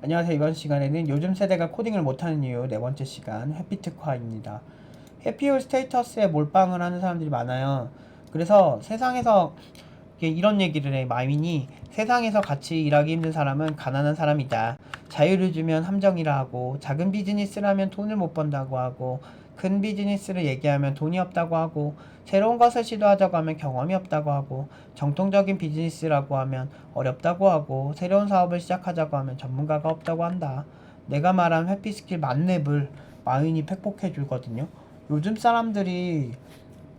안녕하세요. 이번 시간에는 요즘 세대가 코딩을 못하는 이유 네 번째 시간 해피특화입니다. 해피올 스테이터스에 몰빵을 하는 사람들이 많아요. 그래서 세상에서 이런 얘기를 해. 마윈이 세상에서 같이 일하기 힘든 사람은 가난한 사람이다. 자유를 주면 함정이라 하고, 작은 비즈니스라면 돈을 못 번다고 하고, 큰 비즈니스를 얘기하면 돈이 없다고 하고, 새로운 것을 시도하자고 하면 경험이 없다고 하고, 정통적인 비즈니스라고 하면 어렵다고 하고, 새로운 사업을 시작하자고 하면 전문가가 없다고 한다. 내가 말한 회피 스킬 만렙을 마윈이 팩폭해 주거든요. 요즘 사람들이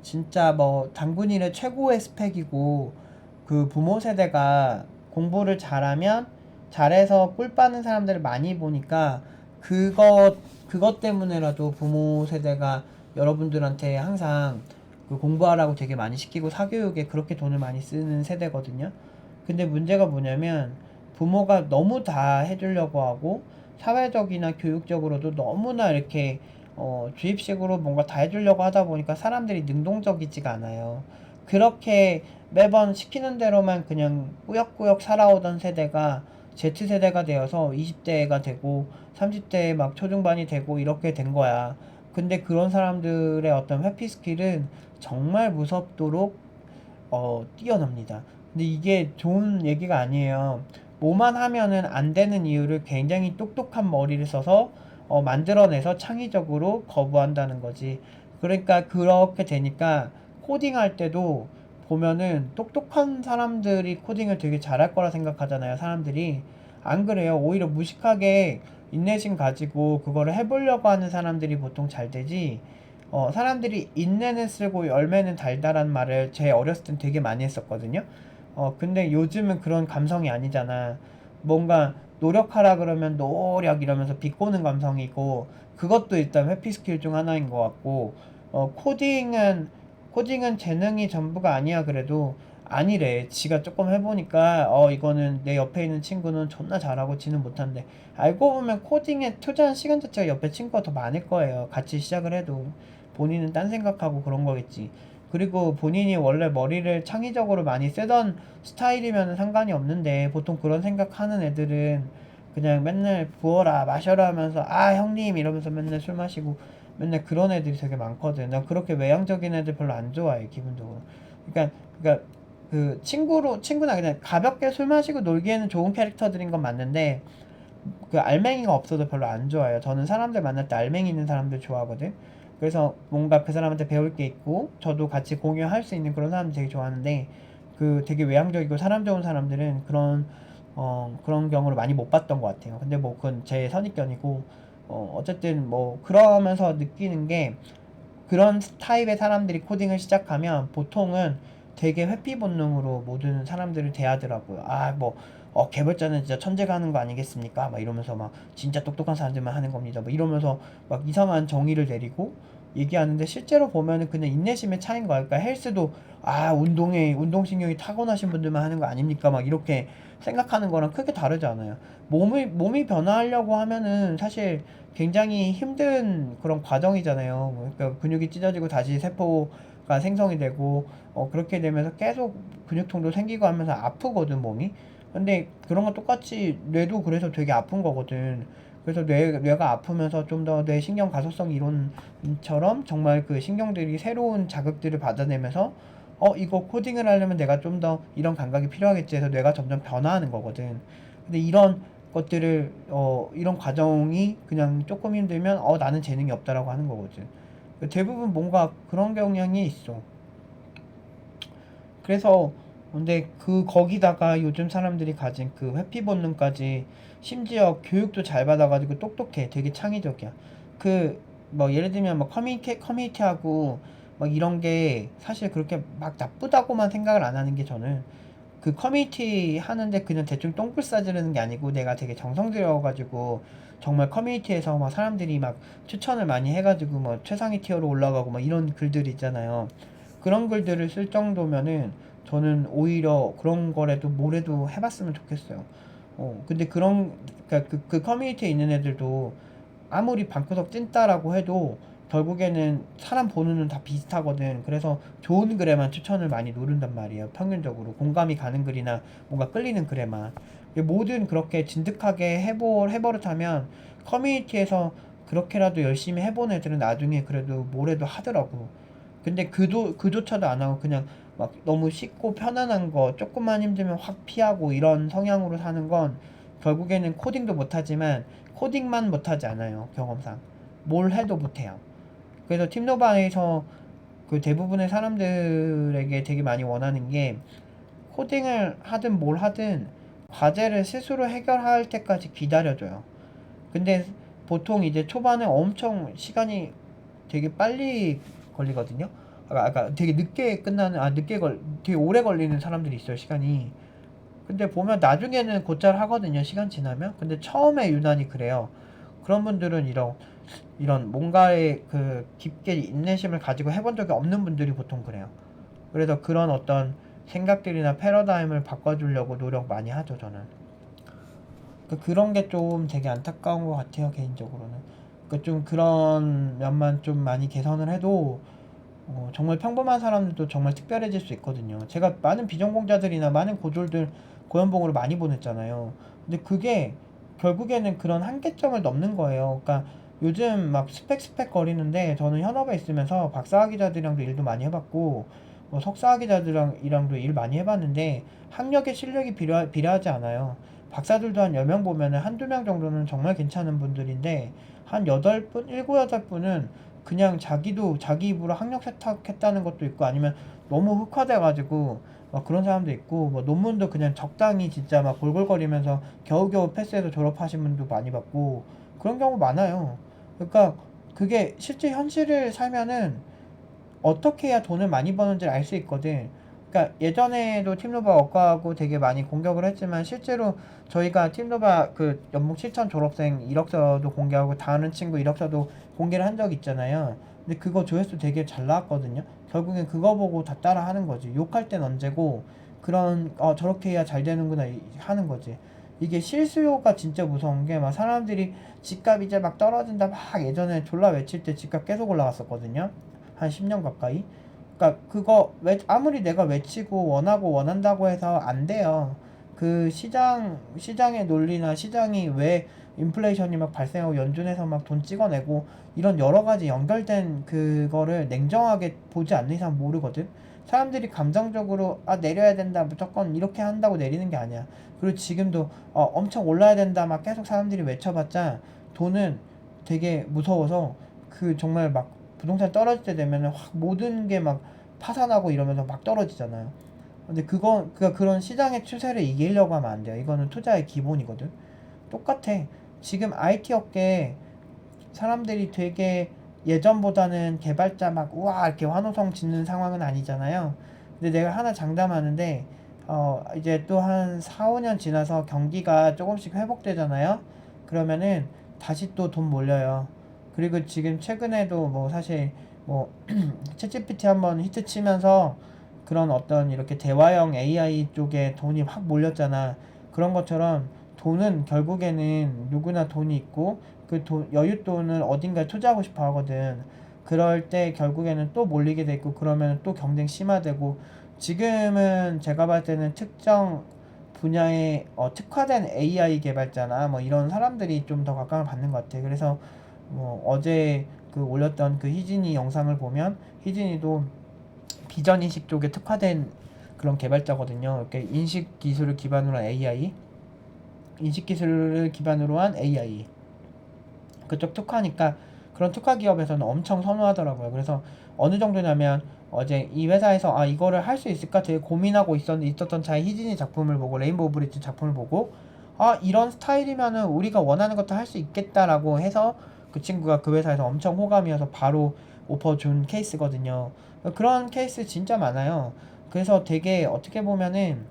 진짜 뭐 당군일의 최고의 스펙이고, 그 부모 세대가 공부를 잘하면 잘해서 꿀 빠는 사람들을 많이 보니까 그것 때문에라도 부모 세대가 여러분들한테 항상 그 공부하라고 되게 많이 시키고 사교육에 그렇게 돈을 많이 쓰는 세대거든요. 근데 문제가 뭐냐면 부모가 너무 다 해주려고 하고 사회적이나 교육적으로도 너무나 이렇게 주입식으로 뭔가 다 해주려고 하다 보니까 사람들이 능동적이지가 않아요. 그렇게 매번 시키는 대로만 그냥 꾸역꾸역 살아오던 세대가 Z세대가 되어서 20대가 되고 30대에 막 초중반이 되고 이렇게 된 거야. 근데 그런 사람들의 어떤 회피 스킬은 정말 무섭도록 뛰어납니다. 근데 이게 좋은 얘기가 아니에요. 뭐만 하면은 안 되는 이유를 굉장히 똑똑한 머리를 써서 만들어내서 창의적으로 거부한다는 거지. 그러니까 그렇게 되니까 코딩할 때도 보면은 똑똑한 사람들이 코딩을 되게 잘할 거라 생각하잖아요, 사람들이. 안 그래요. 오히려 무식하게 인내심 가지고 그거를 해보려고 하는 사람들이 보통 잘 되지. 사람들이 인내는 쓰고 열매는 달다란 말을 제 어렸을 땐 되게 많이 했었거든요. 근데 요즘은 그런 감성이 아니잖아. 뭔가 노력하라 그러면 노력 이러면서 비꼬는 감성이고, 그것도 일단 회피 스킬 중 하나인 것 같고, 코딩은 재능이 전부가 아니야 그래도 아니래. 지가 조금 해보니까 이거는 내 옆에 있는 친구는 존나 잘하고 지는 못한데, 알고 보면 코딩에 투자한 시간 자체가 옆에 친구가 더 많을 거예요. 같이 시작을 해도 본인은 딴 생각하고 그런 거겠지. 그리고 본인이 원래 머리를 창의적으로 많이 쓰던 스타일이면 상관이 없는데, 보통 그런 생각하는 애들은 그냥 맨날 부어라 마셔라 하면서 아 형님 이러면서 맨날 술 마시고 맨날 그런 애들이 되게 많거든. 난 그렇게 외향적인 애들 별로 안 좋아해 기본적으로. 그러니까 그 친구나 그냥 가볍게 술 마시고 놀기에는 좋은 캐릭터들인 건 맞는데, 그 알맹이가 없어도 별로 안 좋아요. 저는 사람들 만날 때 알맹이 있는 사람들 좋아하거든. 그래서 뭔가 그 사람한테 배울 게 있고 저도 같이 공유할 수 있는 그런 사람들 되게 좋아하는데, 그 되게 외향적이고 사람 좋은 사람들은 그런 경우를 많이 못 봤던 것 같아요. 근데 뭐 그건 제 선입견이고, 어쨌든 뭐 그러면서 느끼는 게, 그런 타입의 사람들이 코딩을 시작하면 보통은 되게 회피 본능으로 모든 사람들을 대하더라고요. 뭐, 개발자는 진짜 천재가 하는 거 아니겠습니까? 막 이러면서 막 진짜 똑똑한 사람들만 하는 겁니다. 뭐 이러면서 막 이상한 정의를 내리고 얘기하는데, 실제로 보면은 그냥 인내심의 차이인 거야. 그러니까 헬스도 운동신경이 타고나신 분들만 하는 거 아닙니까? 막 이렇게 생각하는 거랑 크게 다르지 않아요. 몸이 변화하려고 하면은 사실 굉장히 힘든 그런 과정이잖아요. 그러니까 근육이 찢어지고 다시 세포가 생성이 되고, 그렇게 되면서 계속 근육통도 생기고 하면서 아프거든, 몸이. 근데 그런 건 똑같이 뇌도 그래서 되게 아픈 거거든. 그래서 뇌가 아프면서 좀 더 뇌 신경 가소성 이론처럼 정말 그 신경들이 새로운 자극들을 받아내면서 이거 코딩을 하려면 내가 좀 더 이런 감각이 필요하겠지 해서 뇌가 점점 변화하는 거거든. 근데 이런 과정이 그냥 조금 힘들면 나는 재능이 없다라고 하는 거거든. 대부분 뭔가 그런 경향이 있어. 그래서 근데 거기다가 요즘 사람들이 가진 그 회피 본능까지, 심지어 교육도 잘 받아가지고 똑똑해. 되게 창의적이야. 그 뭐 예를 들면 뭐 커뮤니티하고 막 이런 게 사실 그렇게 막 나쁘다고만 생각을 안 하는 게, 저는 그 커뮤니티 하는데 그냥 대충 똥글 싸지르는 게 아니고, 내가 되게 정성 들여가지고 정말 커뮤니티에서 막 사람들이 막 추천을 많이 해가지고 뭐 최상위 티어로 올라가고 막 이런 글들 있잖아요. 그런 글들을 쓸 정도면은 저는 오히려 그런 거라도 뭐래도 해봤으면 좋겠어요. 근데 그러니까 그 커뮤니티에 있는 애들도 아무리 방구석 찐따라고 해도 결국에는 사람 보는 눈 다 비슷하거든. 그래서 좋은 글에만 추천을 많이 누른단 말이에요. 평균적으로 공감이 가는 글이나 뭔가 끌리는 글에만. 뭐든 그렇게 진득하게 해버릇하면 커뮤니티에서 그렇게라도 열심히 해본 애들은 나중에 그래도 뭐래도 하더라고. 근데 그조차도 안 하고 그냥 막 너무 쉽고 편안한 거 조금만 힘들면 확 피하고 이런 성향으로 사는 건 결국에는 코딩도 못하지만 코딩만 못하지 않아요. 경험상 뭘 해도 못해요. 그래서 팀노바에서 그 대부분의 사람들에게 되게 많이 원하는 게 코딩을 하든 뭘 하든 과제를 스스로 해결할 때까지 기다려줘요. 근데 보통 이제 초반에 엄청 시간이 되게 빨리 걸리거든요. 되게 늦게 끝나는, 되게 오래 걸리는 사람들이 있어요, 시간이. 근데 보면 나중에는 곧잘 하거든요, 시간 지나면. 근데 처음에 유난히 그래요. 그런 분들은 이런 뭔가의 그 깊게 인내심을 가지고 해본 적이 없는 분들이 보통 그래요. 그래서 그런 어떤 생각들이나 패러다임을 바꿔주려고 노력 많이 하죠, 저는. 그런 게 좀 되게 안타까운 것 같아요, 개인적으로는. 좀 그런 면만 좀 많이 개선을 해도 정말 평범한 사람들도 정말 특별해질 수 있거든요. 제가 많은 비전공자들이나 많은 고졸들 고연봉으로 많이 보냈잖아요. 근데 그게 결국에는 그런 한계점을 넘는 거예요. 그러니까 요즘 막 스펙 거리는데 저는 현업에 있으면서 박사학위자들이랑도 일도 많이 해봤고 뭐 석사학위자들이랑도 일 많이 해봤는데 학력의 실력이 비례하지 않아요. 박사들도 한 10명 보면은 한두 명 정도는 정말 괜찮은 분들인데 한 8분, 7, 8분은 그냥 자기도 자기 입으로 학력 세탁했다는 것도 있고 아니면 너무 흑화돼가지고 막 그런 사람도 있고 뭐 논문도 그냥 적당히 진짜 막 골골거리면서 겨우겨우 패스해서 졸업하신 분도 많이 봤고 그런 경우 많아요. 그러니까 그게 실제 현실을 살면은 어떻게 해야 돈을 많이 버는지 알 수 있거든. 그러니까 예전에도 팀노바 억가하고 되게 많이 공격을 했지만 실제로 저희가 팀노바 그 연봉 7천 졸업생 이력서도 공개하고 다른 친구 이력서도 공개를 한 적이 있잖아요. 근데 그거 조회수 되게 잘 나왔거든요. 결국엔 그거 보고 다 따라 하는 거지. 욕할 땐 언제고 그런 저렇게 해야 잘 되는구나 하는 거지. 이게 실수요가 진짜 무서운 게 막 사람들이 집값 이제 막 떨어진다 막 예전에 졸라 외칠 때 집값 계속 올라갔었거든요. 한 10년 가까이. 그러니까 그거 아무리 내가 외치고 원하고 원한다고 해서 안 돼요. 그 시장의 논리나 시장이 왜 인플레이션이 막 발생하고 연준에서 막 돈 찍어내고 이런 여러 가지 연결된 그거를 냉정하게 보지 않는 이상 모르거든. 사람들이 감정적으로 내려야 된다 무조건 이렇게 한다고 내리는 게 아니야. 그리고 지금도 엄청 올라야 된다 막 계속 사람들이 외쳐봤자 돈은 되게 무서워서 그 정말 막 부동산 떨어질 때 되면은 확 모든 게 막 파산하고 이러면서 막 떨어지잖아요. 근데 그런 시장의 추세를 이기려고 하면 안 돼요. 이거는 투자의 기본이거든. 똑같아. 지금 IT 업계 사람들이 되게 예전보다는 개발자 막 우와 이렇게 환호성 짓는 상황은 아니잖아요. 근데 내가 하나 장담하는데 이제 또 한 4, 5년 지나서 경기가 조금씩 회복되잖아요. 그러면은 다시 또 돈 몰려요. 그리고 지금 최근에도 뭐 사실 뭐 챗GPT 한번 히트 치면서 그런 어떤 이렇게 대화형 AI 쪽에 돈이 확 몰렸잖아. 그런 것처럼 돈은 결국에는 누구나 돈이 있고 그 여윳돈을 어딘가에 투자하고 싶어 하거든. 그럴 때 결국에는 또 몰리게 돼 있고 그러면 또 경쟁 심화되고 지금은 제가 봤을 때는 특정 분야에 특화된 AI 개발자나 뭐 이런 사람들이 좀 더 각광을 받는 것 같아. 그래서 뭐 어제 그 올렸던 그 희진이 영상을 보면 희진이도 비전 인식 쪽에 특화된 그런 개발자거든요. 이렇게 인식 기술을 기반으로 한 AI, 인식 기술을 기반으로 한 AI 그쪽 특화니까 그런 특화 기업에서는 엄청 선호하더라고요. 그래서 어느 정도냐면 어제 이 회사에서 이거를 할 수 있을까 되게 고민하고 있었던 차에 희진이 작품을 보고 레인보우 브릿지 작품을 보고 이런 스타일이면은 우리가 원하는 것도 할 수 있겠다라고 해서 그 친구가 그 회사에서 엄청 호감이어서 바로 오퍼 준 케이스거든요. 그런 케이스 진짜 많아요. 그래서 되게 어떻게 보면은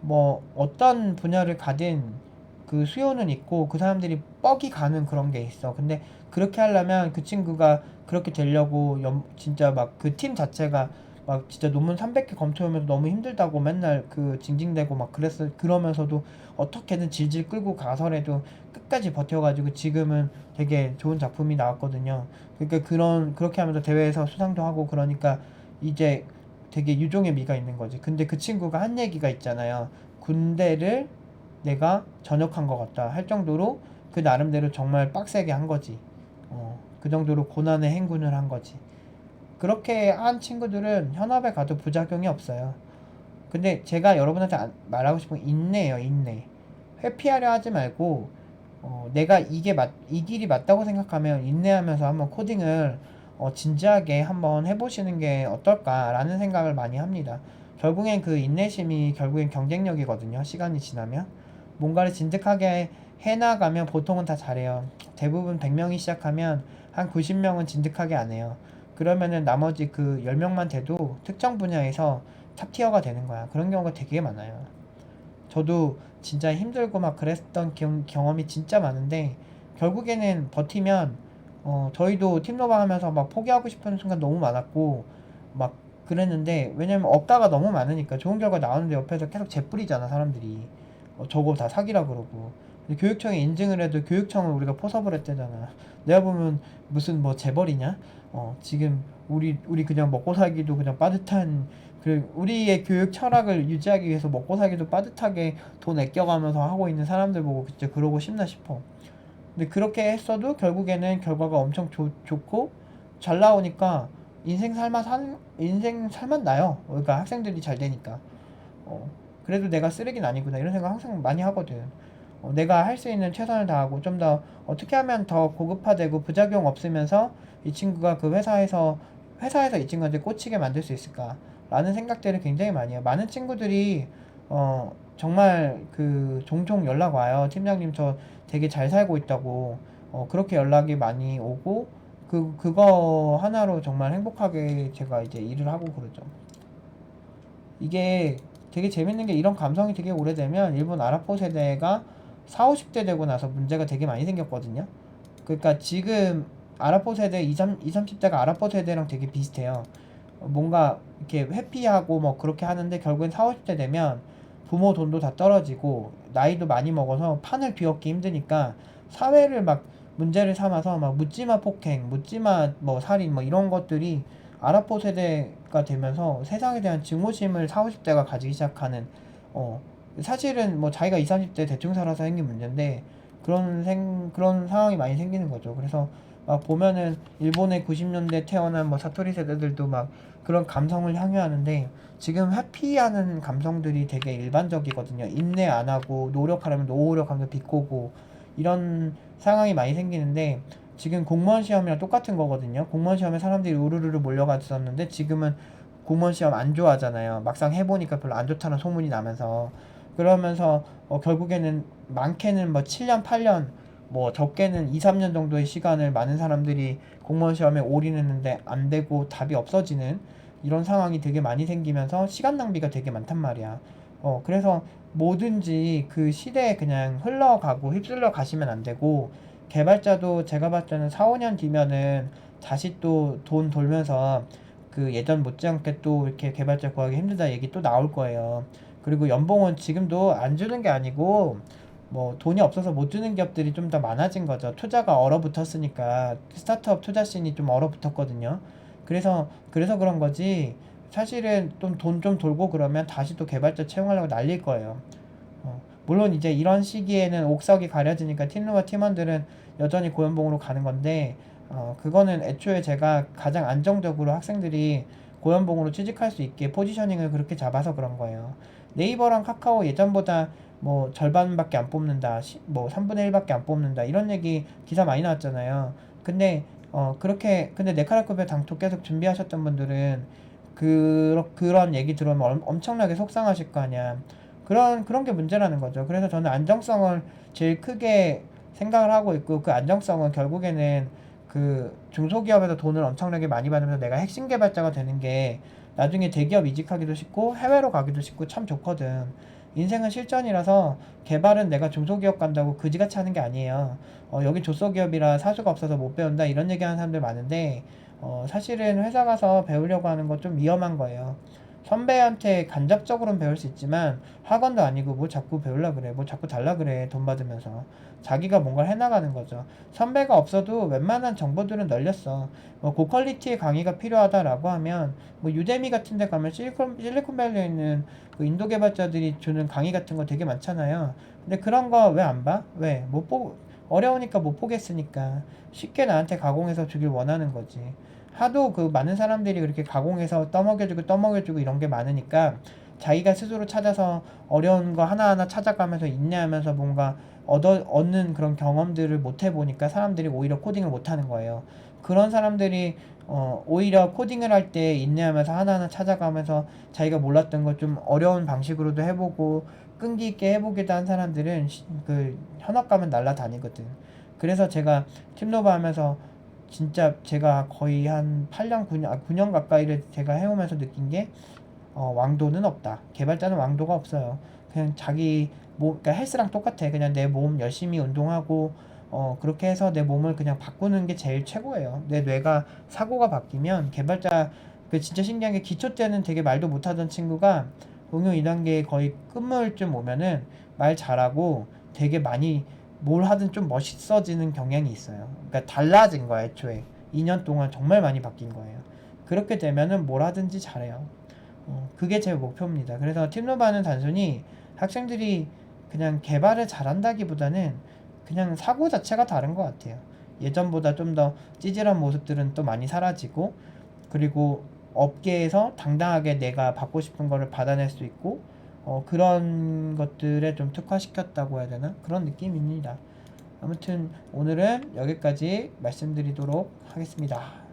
뭐 어떤 분야를 가든 그 수요는 있고 그 사람들이 뻑이 가는 그런 게 있어. 근데 그렇게 하려면 그 친구가 그렇게 되려고 진짜 막 그 팀 자체가 막 진짜 논문 300개 검토하면서 너무 힘들다고 맨날 그 징징대고 막 그러면서도 어떻게든 질질 끌고 가서라도 끝까지 버텨가지고 지금은 되게 좋은 작품이 나왔거든요. 그러니까 그렇게 하면서 대회에서 수상도 하고 그러니까 이제 되게 유종의 미가 있는 거지. 근데 그 친구가 한 얘기가 있잖아요. 군대를 내가 전역한 것 같다 할 정도로 그 나름대로 정말 빡세게 한 거지. 그 정도로 고난의 행군을 한 거지. 그렇게 한 친구들은 현업에 가도 부작용이 없어요. 근데 제가 여러분한테 말하고 싶은 건 인내예요, 인내. 회피하려 하지 말고, 내가 이 길이 맞다고 생각하면 인내하면서 한번 코딩을, 진지하게 한번 해보시는 게 어떨까라는 생각을 많이 합니다. 결국엔 그 인내심이 결국엔 경쟁력이거든요, 시간이 지나면. 뭔가를 진득하게 해나가면 보통은 다 잘해요. 대부분 100명이 시작하면 한 90명은 진득하게 안 해요. 그러면은 나머지 그 10명만 돼도 특정 분야에서 탑티어가 되는 거야. 그런 경우가 되게 많아요. 저도 진짜 힘들고 막 그랬던 경험이 진짜 많은데 결국에는 버티면 저희도 팀로방 하면서 막 포기하고 싶은 순간 너무 많았고 막 그랬는데 왜냐면 억가가 너무 많으니까 좋은 결과 나오는데 옆에서 계속 재뿌리잖아 사람들이. 저거 다 사기라 그러고. 근데 교육청에 인증을 해도 교육청을 우리가 포섭을 했대잖아. 내가 보면 무슨 뭐 재벌이냐? 지금 우리 그냥 먹고 살기도 그냥 빠듯한 그 우리의 교육 철학을 유지하기 위해서 먹고 살기도 빠듯하게 돈 아껴가면서 하고 있는 사람들 보고 진짜 그러고 싶나 싶어. 근데 그렇게 했어도 결국에는 결과가 엄청 좋고 잘 나오니까 인생 살맛 나요. 그러니까 학생들이 잘 되니까. 어, 그래도 내가 쓰레기는 아니구나 이런 생각 항상 많이 하거든. 내가 할 수 있는 최선을 다하고 좀 더 어떻게 하면 더 고급화되고 부작용 없으면서 이 친구가 그 회사에서 이 친구한테 꽂히게 만들 수 있을까? 라는 생각들을 굉장히 많이 해요. 많은 친구들이 정말 그 종종 연락 와요. 팀장님 저 되게 잘 살고 있다고 그렇게 연락이 많이 오고 그거 하나로 정말 행복하게 제가 이제 일을 하고 그러죠. 이게 되게 재밌는 게 이런 감성이 되게 오래되면 일본 아라포 세대가 4, 50대 되고 나서 문제가 되게 많이 생겼거든요. 그러니까 지금 아라포 세대 20, 30대가 아라포 세대랑 되게 비슷해요. 뭔가 이렇게 회피하고 뭐 그렇게 하는데 결국엔 4, 50대 되면 부모 돈도 다 떨어지고 나이도 많이 먹어서 판을 비웠기 힘드니까 사회를 막 문제를 삼아서 막 묻지마 폭행, 묻지마 뭐 살인 뭐 이런 것들이 아랍포 세대가 되면서 세상에 대한 증오심을 4, 50대가 가지기 시작하는 어 사실은 뭐 자기가 20, 30대 대충 살아서 생긴 문제인데 그런 상황이 많이 생기는 거죠. 그래서 막 보면은 일본의 90년대 태어난 뭐 사토리 세대들도 막 그런 감성을 향유하는데 지금 회피하는 감성들이 되게 일반적이거든요. 인내 안 하고 노력하려면 노력하면서 비꼬고 이런 상황이 많이 생기는데 지금 공무원 시험이랑 똑같은 거거든요. 공무원 시험에 사람들이 우르르르 몰려갔었는데 지금은 공무원 시험 안 좋아하잖아요. 막상 해보니까 별로 안 좋다는 소문이 나면서 그러면서 결국에는 많게는 뭐 7년, 8년 뭐 적게는 2, 3년 정도의 시간을 많은 사람들이 공무원 시험에 올인했는데 안 되고 답이 없어지는 이런 상황이 되게 많이 생기면서 시간 낭비가 되게 많단 말이야. 그래서 뭐든지 그 시대에 그냥 흘러가고 휩쓸려 가시면 안 되고 개발자도 제가 봤을 때는 4, 5년 뒤면은 다시 또 돈 돌면서 그 예전 못지않게 또 이렇게 개발자 구하기 힘들다 얘기 또 나올 거예요. 그리고 연봉은 지금도 안 주는 게 아니고 뭐 돈이 없어서 못 주는 기업들이 좀 더 많아진 거죠. 투자가 얼어붙었으니까 스타트업 투자씬이 좀 얼어붙었거든요. 그래서 그런 거지. 사실은 좀 돈 좀 돌고 그러면 다시 또 개발자 채용하려고 날릴 거예요. 물론 이제 이런 시기에는 옥석이 가려지니까 팀루와 팀원들은 여전히 고연봉으로 가는 건데 그거는 애초에 제가 가장 안정적으로 학생들이 고연봉으로 취직할 수 있게 포지셔닝을 그렇게 잡아서 그런 거예요. 네이버랑 카카오 예전보다 뭐 절반밖에 안 뽑는다, 뭐 3분의 1밖에 안 뽑는다 이런 얘기 기사 많이 나왔잖아요. 근데 근데 네카라급여 당토 계속 준비하셨던 분들은 그런 얘기 들으면 엄청나게 속상하실 거 아니야. 그런 게 문제라는 거죠. 그래서 저는 안정성을 제일 크게 생각을 하고 있고 그 안정성은 결국에는 그 중소기업에서 돈을 엄청나게 많이 받으면서 내가 핵심 개발자가 되는 게 나중에 대기업 이직하기도 쉽고 해외로 가기도 쉽고 참 좋거든. 인생은 실전이라서 개발은 내가 중소기업 간다고 그지같이 하는 게 아니에요. 여기 조소기업이라 사수가 없어서 못 배운다 이런 얘기하는 사람들 많은데 사실은 회사 가서 배우려고 하는 거 좀 위험한 거예요. 선배한테 간접적으로는 배울 수 있지만 학원도 아니고 뭐 자꾸 배우려 그래, 뭐 자꾸 달라 그래, 돈 받으면서. 자기가 뭔가를 해나가는 거죠. 선배가 없어도 웬만한 정보들은 널렸어. 뭐 고퀄리티의 강의가 필요하다라고 하면 뭐 유데미 같은 데 가면 실리콘밸리에 있는 그 인도 개발자들이 주는 강의 같은 거 되게 많잖아요. 근데 그런 거 왜 안 봐? 왜? 못 보고 어려우니까 못 보겠으니까 쉽게 나한테 가공해서 주길 원하는 거지. 하도 그 많은 사람들이 그렇게 가공해서 떠먹여주고 이런 게 많으니까 자기가 스스로 찾아서 어려운 거 하나하나 찾아가면서 인내하면서 뭔가 얻는 그런 경험들을 못 해보니까 사람들이 오히려 코딩을 못 하는 거예요. 그런 사람들이 오히려 코딩을 할 때 인내하면서 하나하나 찾아가면서 자기가 몰랐던 걸 좀 어려운 방식으로도 해보고 끈기 있게 해보기도 한 사람들은 그 현업 가면 날라다니거든. 그래서 제가 팀노바 하면서 진짜 제가 거의 한 8년, 9년 가까이를 제가 해오면서 느낀 게 왕도는 없다. 개발자는 왕도가 없어요. 그냥 자기 몸, 그러니까 헬스랑 똑같아. 그냥 내 몸 열심히 운동하고 그렇게 해서 내 몸을 그냥 바꾸는 게 제일 최고예요. 내 뇌가 사고가 바뀌면 개발자 그 진짜 신기한 게 기초 때는 되게 말도 못하던 친구가 응용 2단계 거의 끝물쯤 오면은 말 잘하고 되게 많이 뭘 하든 좀 멋있어지는 경향이 있어요. 그러니까 달라진 거야, 애초에. 2년 동안 정말 많이 바뀐 거예요. 그렇게 되면은 뭘 하든지 잘해요. 그게 제 목표입니다. 그래서 팀노바는 단순히 학생들이 그냥 개발을 잘한다기보다는 그냥 사고 자체가 다른 것 같아요. 예전보다 좀 더 찌질한 모습들은 또 많이 사라지고, 그리고 업계에서 당당하게 내가 받고 싶은 거를 받아낼 수 있고, 그런 것들에 좀 특화시켰다고 해야 되나? 그런 느낌입니다. 아무튼 오늘은 여기까지 말씀드리도록 하겠습니다.